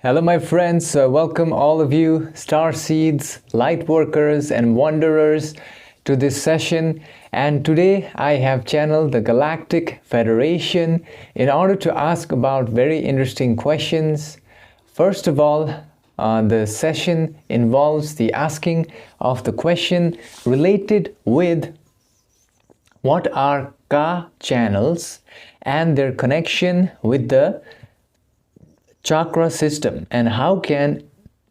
Hello my friends, welcome all of you star seeds, light workers and wanderers to this session. And today I have channeled the Galactic Federation in order to ask about very interesting questions. First of all, the session involves the asking of the question related with what are Ka channels and their connection with the chakra system and how can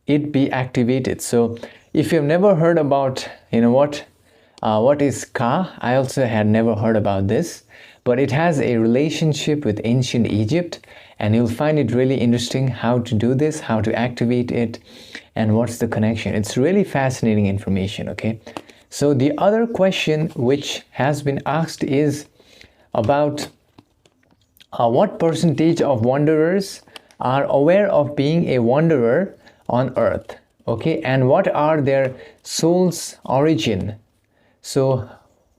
it be activated. So if you've never heard about what is Ka, I also had never heard about this, but it has a relationship with ancient Egypt, and you'll find it really interesting how to do this, how to activate it, and what's the connection. It's really fascinating information. Okay, so the other question which has been asked is about what percentage of wanderers are aware of being a wanderer on earth, okay, and what are their soul's origin. So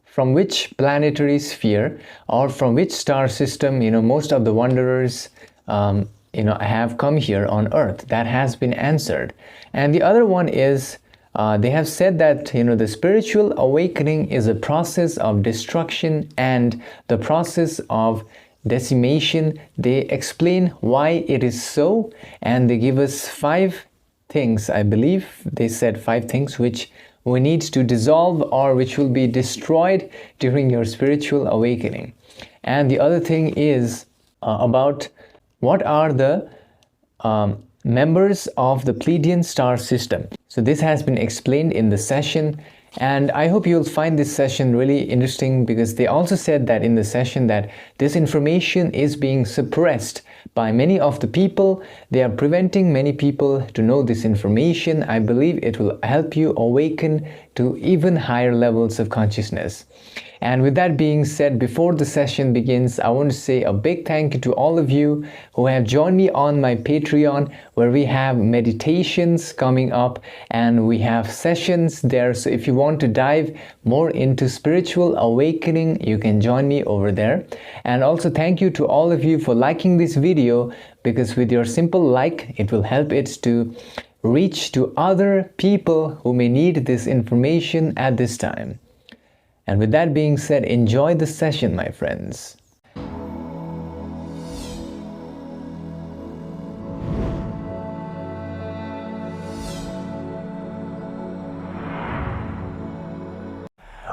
from which planetary sphere or from which star system most of the wanderers have come here on earth. That has been answered. And the other one is they have said that the spiritual awakening is a process of destruction and the process of decimation. They explain why it is so, and they give us 5 things. I believe they said 5 things which we need to dissolve or which will be destroyed during your spiritual awakening. And the other thing is about what are the members of the Pleiadian star system. So this has been explained in the session, and I hope you'll find this session really interesting, because they also said that in the session that this information is being suppressed by many of the people. They are preventing many people to know this information. I believe it will help you awaken to even higher levels of consciousness. And with that being said, before the session begins, I want to say a big thank you to all of you who have joined me on my Patreon, where we have meditations coming up and we have sessions there. So if you want to dive more into spiritual awakening, you can join me over there. And also thank you to all of you for liking this video, because with your simple like, it will help it to reach to other people who may need this information at this time. And with that being said, enjoy the session, my friends.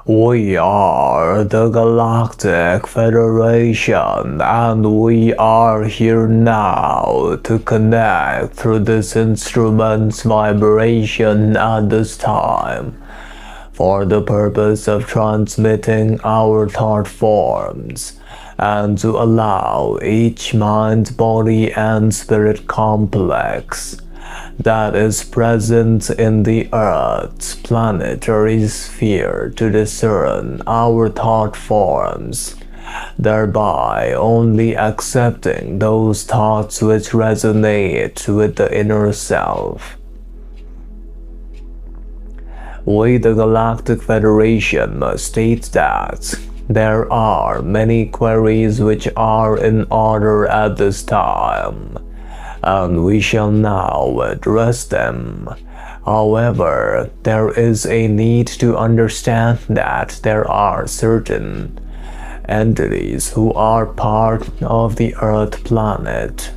We are the Galactic Federation, and we are here now to connect through this instrument's vibration at this time, for the purpose of transmitting our thought forms and to allow each mind, body, and spirit complex that is present in the Earth's planetary sphere to discern our thought forms, thereby only accepting those thoughts which resonate with the inner self. We, the Galactic Federation, must state that there are many queries which are in order at this time, and we shall now address them. However, there is a need to understand that there are certain entities who are part of the Earth planet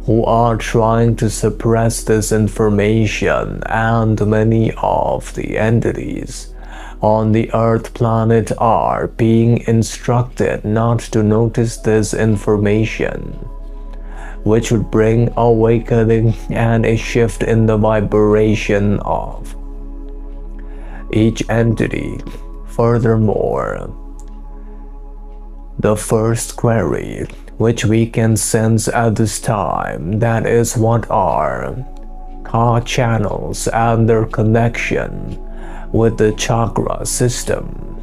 who are trying to suppress this information, and many of the entities on the Earth planet are being instructed not to notice this information, which would bring awakening and a shift in the vibration of each entity. Furthermore, the first query which we can sense at this time, that is, what are Ka channels and their connection with the chakra system,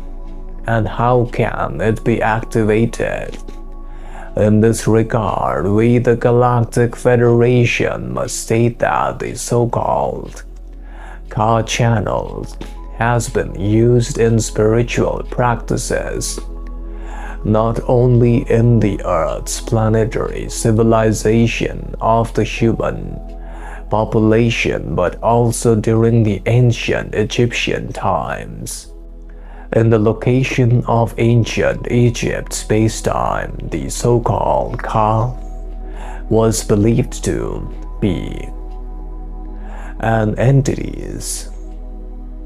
and how can it be activated. In this regard, we, the Galactic Federation, must state that the so-called Ka channels has been used in spiritual practices not only in the Earth's planetary civilization of the human, population, but also during the ancient Egyptian times. In the location of ancient Egypt space-time, the so-called Ka was believed to be an entity's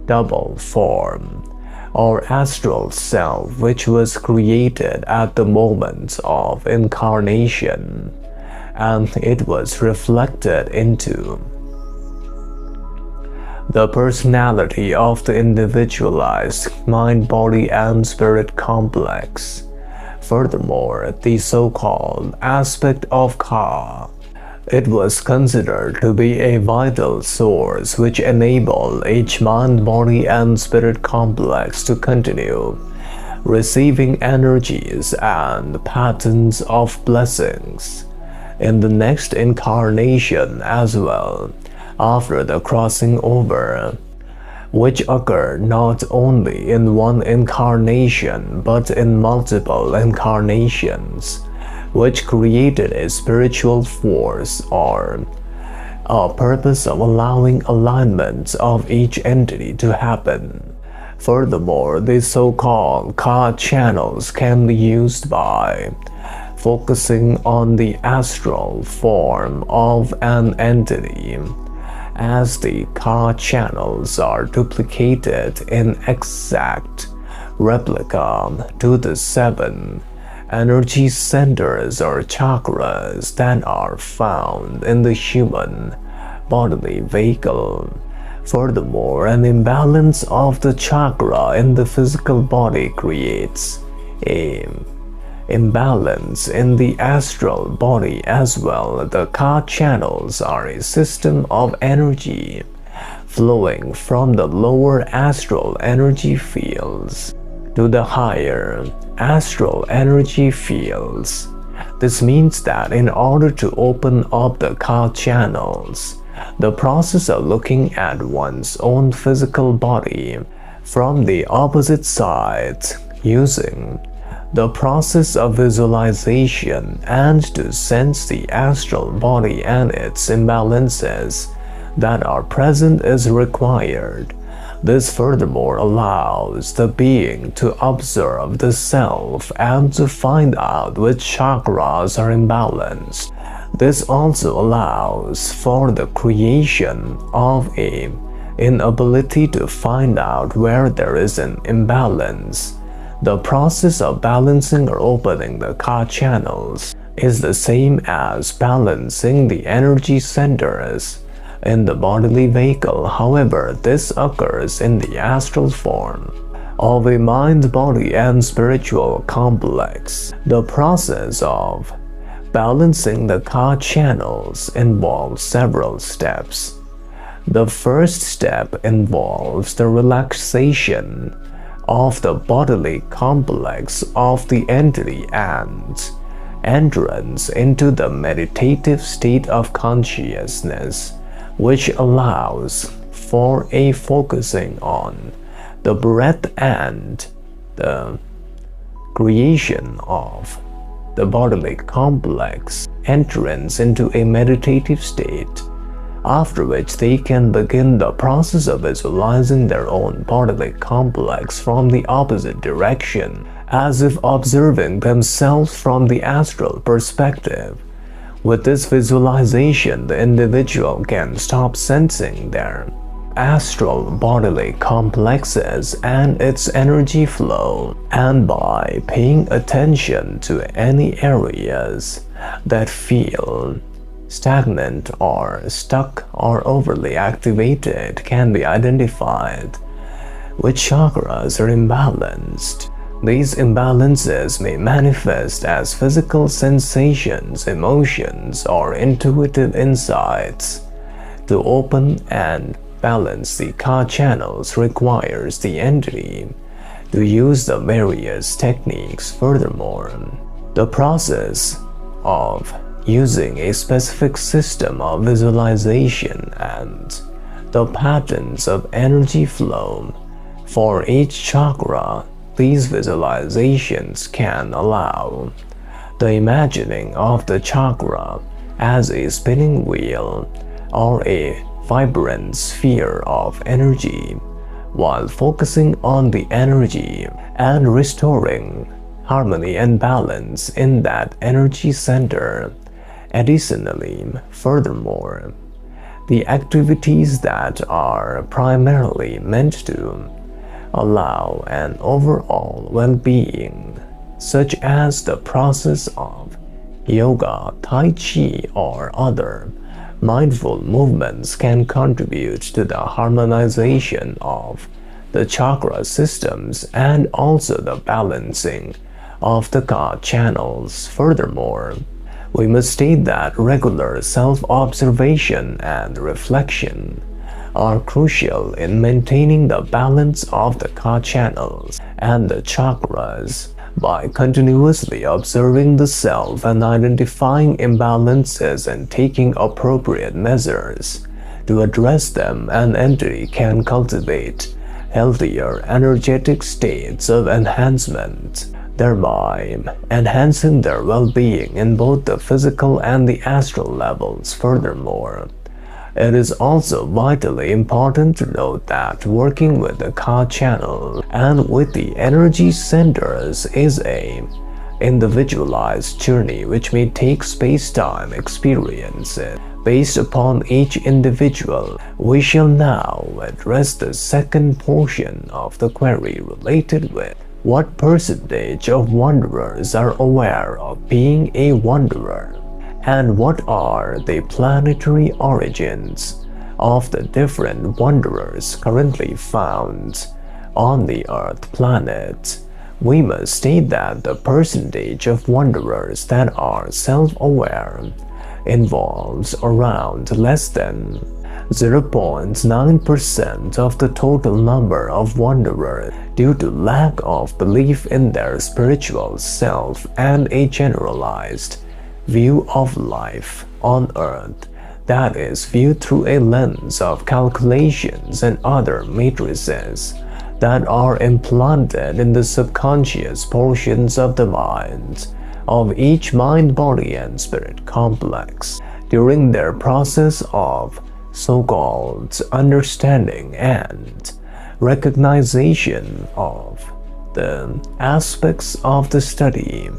double form or astral self, which was created at the moment of incarnation, and it was reflected into the personality of the individualized mind, body, and spirit complex. Furthermore, the so-called aspect of Ka, it was considered to be a vital source which enabled each mind, body, and spirit complex to continue receiving energies and patterns of blessings in the next incarnation as well, after the crossing over, which occurred not only in one incarnation but in multiple incarnations, which created a spiritual force or a purpose of allowing alignment of each entity to happen. Furthermore, these so-called Ka channels can be used by focusing on the astral form of an entity, as the Ka channels are duplicated in exact replica to the 7 energy centers or chakras that are found in the human bodily vehicle. Furthermore, an imbalance of the chakra in the physical body creates an imbalance in the astral body as well. The Ka channels are a system of energy flowing from the lower astral energy fields to the higher astral energy fields. This means that in order to open up the Ka channels, the process of looking at one's own physical body from the opposite side, using the process of visualization, and to sense the astral body and its imbalances that are present is required. This furthermore allows the being to observe the self and to find out which chakras are imbalanced. This also allows for the creation of an inability to find out where there is an imbalance. The process of balancing or opening the Ka channels is the same as balancing the energy centers in the bodily vehicle. However, this occurs in the astral form of a mind, body, and spiritual complex. The process of balancing the Ka channels involves several steps. The first step involves the relaxation of the bodily complex of the entity and entrance into the meditative state of consciousness, which allows for a focusing on the breath and the creation of the bodily complex entrance into a meditative state, after which they can begin the process of visualizing their own bodily complex from the opposite direction, as if observing themselves from the astral perspective. With this visualization, the individual can stop sensing their astral bodily complexes and its energy flow, and by paying attention to any areas that feel stagnant or stuck or overly activated, can be identified which chakras are imbalanced. These imbalances may manifest as physical sensations, emotions, or intuitive insights. To open and balance the Ka channels requires the entity to use the various techniques. Furthermore, the process of using a specific system of visualization and the patterns of energy flow for each chakra, these visualizations can allow the imagining of the chakra as a spinning wheel or a vibrant sphere of energy, while focusing on the energy and restoring harmony and balance in that energy center. Additionally, furthermore, the activities that are primarily meant to allow an overall well-being, such as the process of yoga, tai chi, or other mindful movements, can contribute to the harmonization of the chakra systems and also the balancing of the ka channels. Furthermore, we must state that regular self-observation and reflection are crucial in maintaining the balance of the ka channels and the chakras. By continuously observing the self and identifying imbalances and taking appropriate measures to address them, an entity can cultivate healthier energetic states of enhancement, thereby enhancing their well-being in both the physical and the astral levels. Furthermore, it is also vitally important to note that working with the ka channel and with the energy centers is a individualized journey which may take space-time experiences based upon each individual. We shall now address the second portion of the query related with what percentage of wanderers are aware of being a wanderer, and what are the planetary origins of the different wanderers currently found on the Earth planet. We must state that the percentage of wanderers that are self-aware involves around less than 0.9% of the total number of wanderers due to lack of belief in their spiritual self and a generalized view of life on Earth that is viewed through a lens of calculations and other matrices that are implanted in the subconscious portions of the mind of each mind, body, and spirit complex during their process of so-called understanding and recognition of the aspects of the study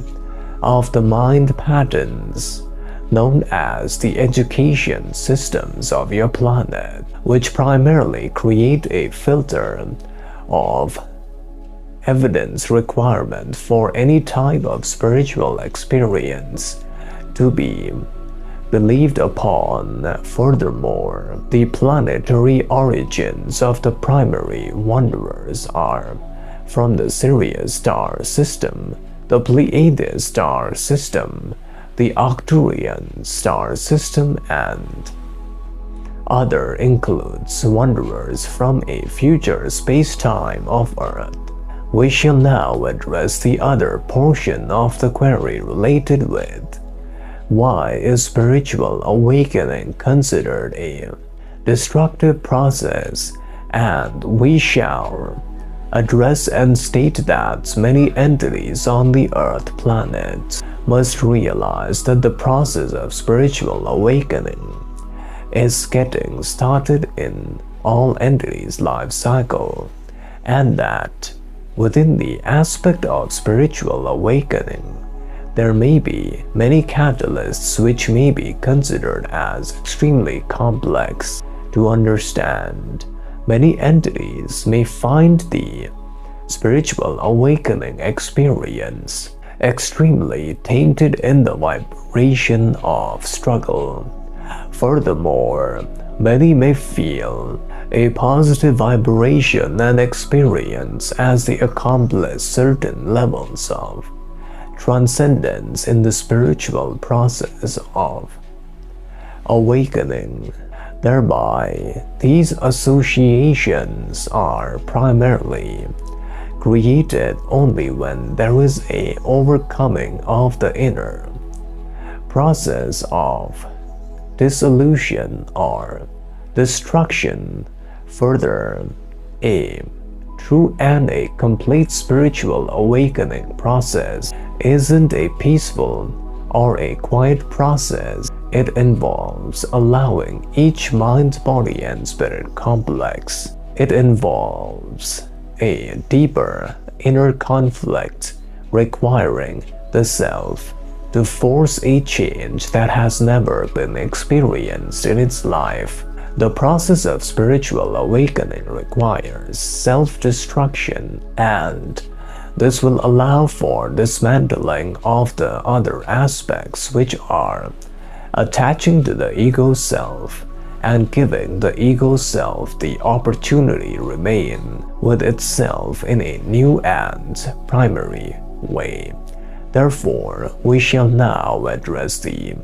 of the mind patterns known as the education systems of your planet, which primarily create a filter of evidence requirement for any type of spiritual experience to be believed upon. Furthermore, the planetary origins of the primary wanderers are from the Sirius star system, the Pleiades star system, the Arcturian star system, and other includes wanderers from a future space-time of Earth. We shall now address the other portion of the query related with why is spiritual awakening considered a destructive process, and we shall address and state that many entities on the Earth planet must realize that the process of spiritual awakening is getting started in all entities' life cycle, and that within the aspect of spiritual awakening, there may be many catalysts which may be considered as extremely complex to understand. Many entities may find the spiritual awakening experience extremely tainted in the vibration of struggle. Furthermore, many may feel a positive vibration and experience as they accomplish certain levels of transcendence in the spiritual process of awakening. Thereby, these associations are primarily created only when there is a overcoming of the inner process of dissolution or destruction. Further, a true and a complete spiritual awakening process isn't a peaceful or a quiet process. It involves allowing each mind, body, and spirit complex. It involves a deeper inner conflict requiring the self to force a change that has never been experienced in its life. The process of spiritual awakening requires self-destruction, and this will allow for dismantling of the other aspects which are attaching to the ego self and giving the ego self the opportunity to remain with itself in a new and primary way. Therefore, we shall now address the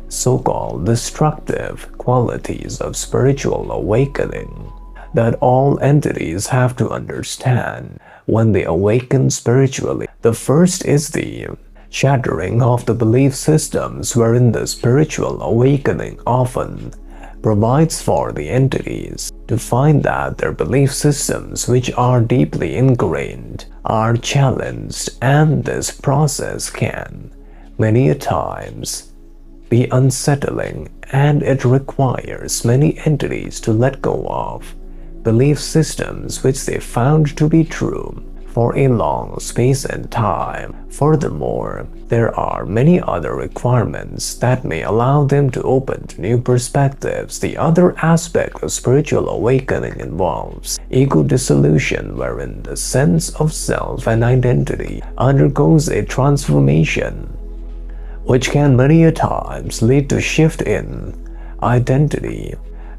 so-called destructive qualities of spiritual awakening that all entities have to understand when they awaken spiritually. The first is the shattering of the belief systems, wherein the spiritual awakening often provides for the entities to find that their belief systems, which are deeply ingrained, are challenged, and this process can many a times be unsettling, and it requires many entities to let go of belief systems which they found to be true for a long space and time. Furthermore, there are many other requirements that may allow them to open to new perspectives. The other aspect of spiritual awakening involves ego dissolution, wherein the sense of self and identity undergoes a transformation, which can many a times lead to shift in identity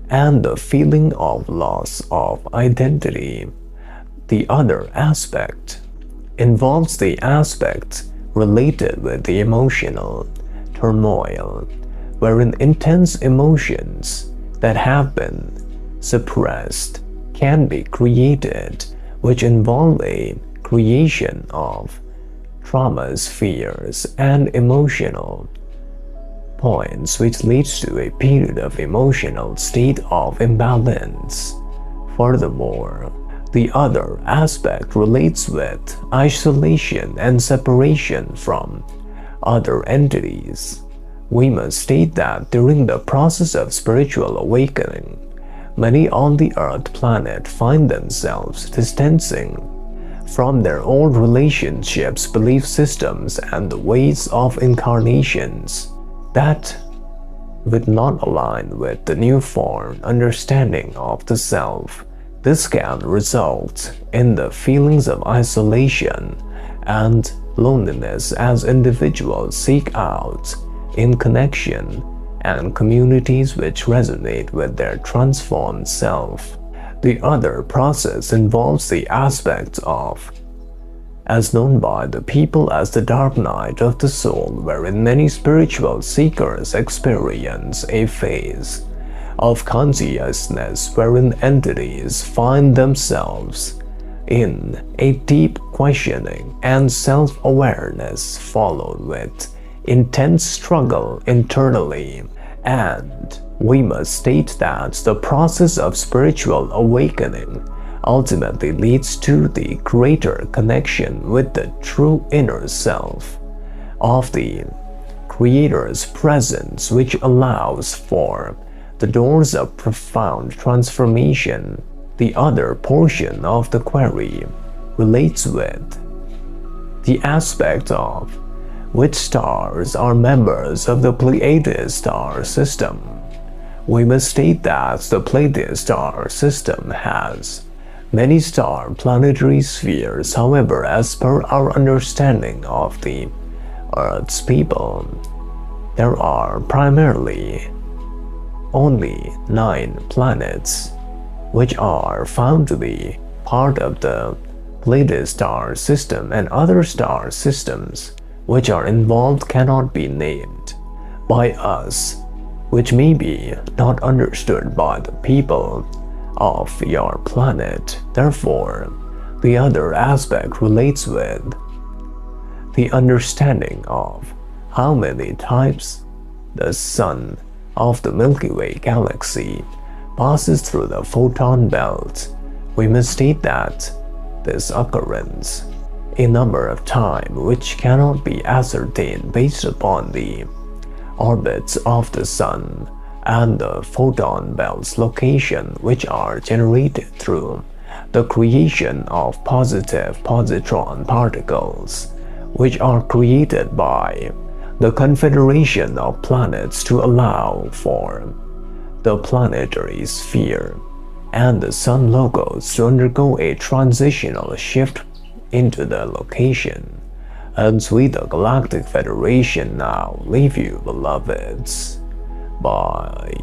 and the feeling of loss of identity. The other aspect involves the aspect related with the emotional turmoil, wherein intense emotions that have been suppressed can be created, which involve a creation of traumas, fears, and emotional points, which leads to a period of emotional state of imbalance. Furthermore, the other aspect relates with isolation and separation from other entities. We must state that during the process of spiritual awakening, many on the Earth planet find themselves distancing from their old relationships, belief systems, and the ways of incarnations that would not align with the newfound understanding of the self. This can result in the feelings of isolation and loneliness as individuals seek out in connection and communities which resonate with their transformed self. The other process involves the aspect of, as known by the people as the dark night of the soul, wherein many spiritual seekers experience a phase of consciousness wherein entities find themselves in a deep questioning and self-awareness, followed with intense struggle internally. And we must state that the process of spiritual awakening ultimately leads to the greater connection with the true inner self of the Creator's presence, which allows for the doors of profound transformation. The other portion of the query relates with the aspect of which stars are members of the Pleiades star system. We must state that the Pleiades star system has many star planetary spheres. However, as per our understanding of the Earth's people, there are primarily only 9 planets which are found to be part of the Pleiades star system, and other star systems which are involved cannot be named by us, which may be not understood by the people of your planet. Therefore, the other aspect relates with the understanding of how many times the sun of the Milky Way galaxy passes through the photon belt. We must state that this occurrence a number of time which cannot be ascertained based upon the orbits of the Sun and the photon belts location, which are generated through the creation of positive positron particles, which are created by the confederation of planets to allow for the planetary sphere and the Sun logos to undergo a transitional shift into the location. And we, the Galactic Federation, now leave you, beloveds. Bye.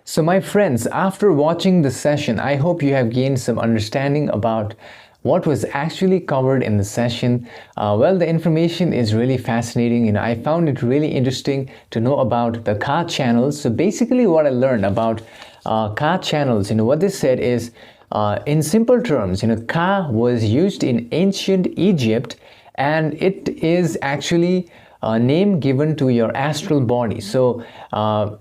So my friends, after watching the session, I hope you have gained some understanding about what was actually covered in the session. Well, the information is really fascinating. I found it really interesting to know about the Ka channels. So basically what I learned about Ka channels, what they said is, in simple terms, Ka was used in ancient Egypt, and it is actually a name given to your astral body. So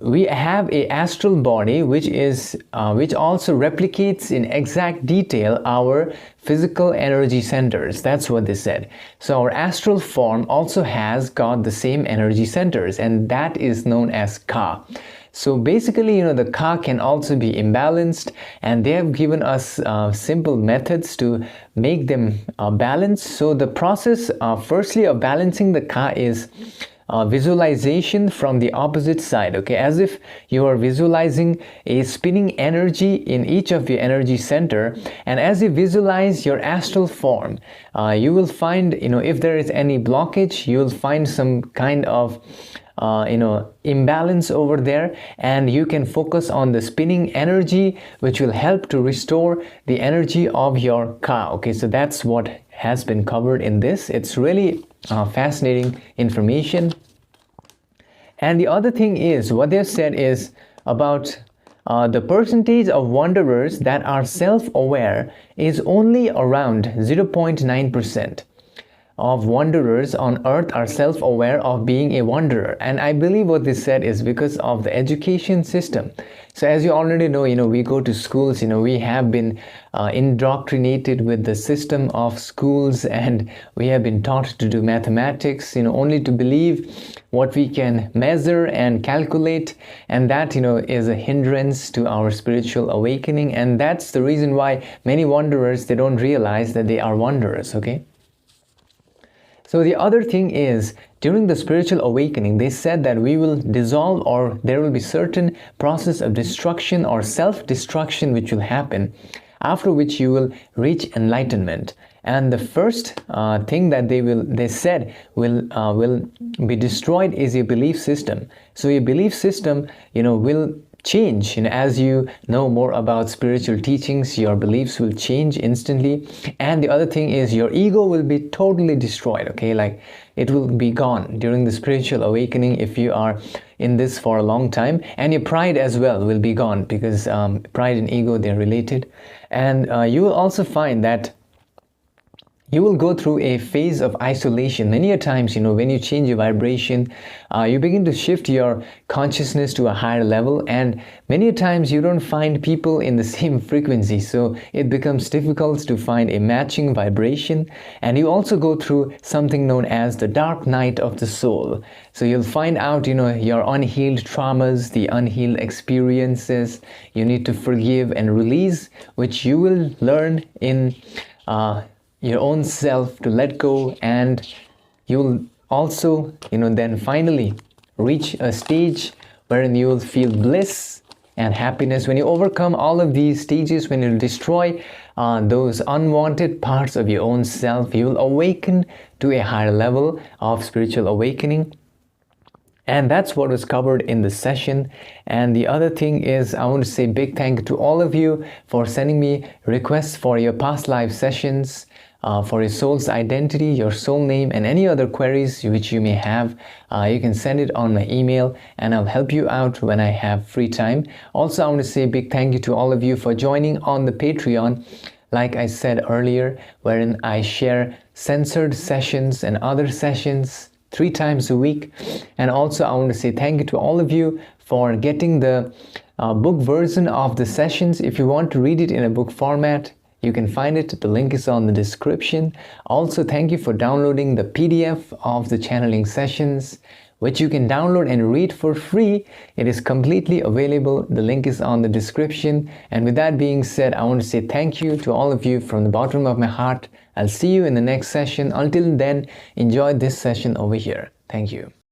we have a astral body which also replicates in exact detail our physical energy centers. That's what they said. So our astral form also has got the same energy centers, and that is known as Ka. So basically, the Ka can also be imbalanced, and they have given us simple methods to make them balanced. So the process, firstly, of balancing the Ka is visualization from the opposite side, okay, as if you are visualizing a spinning energy in each of your energy center. And as you visualize your astral form, you will find, if there is any blockage, you will find some kind of imbalance over there, and you can focus on the spinning energy, which will help to restore the energy of your Ka. Okay, so that's what has been covered in this. It's really fascinating information. And the other thing is, what they've said is about the percentage of wanderers that are self-aware is only around 0.9%. of wanderers on earth are self-aware of being a wanderer. And I believe what they said is because of the education system. So as you already know, we go to schools, we have been indoctrinated with the system of schools, and we have been taught to do mathematics, only to believe what we can measure and calculate, and that, is a hindrance to our spiritual awakening. And that's the reason why many wanderers, they don't realize that they are wanderers, okay? So the other thing is, during the spiritual awakening, they said that we will dissolve, or there will be certain process of destruction or self-destruction which will happen, after which you will reach enlightenment. And the first thing that they said will be destroyed is your belief system. So your belief system, will change. As you know more about spiritual teachings, your beliefs will change instantly. And the other thing is, your ego will be totally destroyed, okay? Like, it will be gone during the spiritual awakening if you are in this for a long time. And your pride as well will be gone, because pride and ego, they're related. And you will also find that you will go through a phase of isolation. Many a times, when you change your vibration, you begin to shift your consciousness to a higher level, and many a times you don't find people in the same frequency. So it becomes difficult to find a matching vibration. And you also go through something known as the dark night of the soul. So you'll find out, your unhealed traumas, the unhealed experiences you need to forgive and release, which you will learn in your own self to let go. And you'll also then finally reach a stage wherein you will feel bliss and happiness. When you overcome all of these stages, when you destroy those unwanted parts of your own self, you will awaken to a higher level of spiritual awakening. And that's what was covered in the session. And the other thing is, I want to say big thank you to all of you for sending me requests for your past life sessions, for your soul's identity, your soul name, and any other queries which you may have. You can send it on my email, and I'll help you out when I have free time. Also, I want to say a big thank you to all of you for joining on the Patreon. Like I said earlier, wherein I share censored sessions and other sessions 3 times a week. And also, I want to say thank you to all of you for getting the book version of the sessions. If you want to read it in a book format, you can find it. The link is on the description. Also, thank you for downloading the PDF of the channeling sessions, which you can download and read for free. It is completely available. The link is on the description. And with that being said, I want to say thank you to all of you from the bottom of my heart. I'll see you in the next session. Until then, enjoy this session over here. Thank you.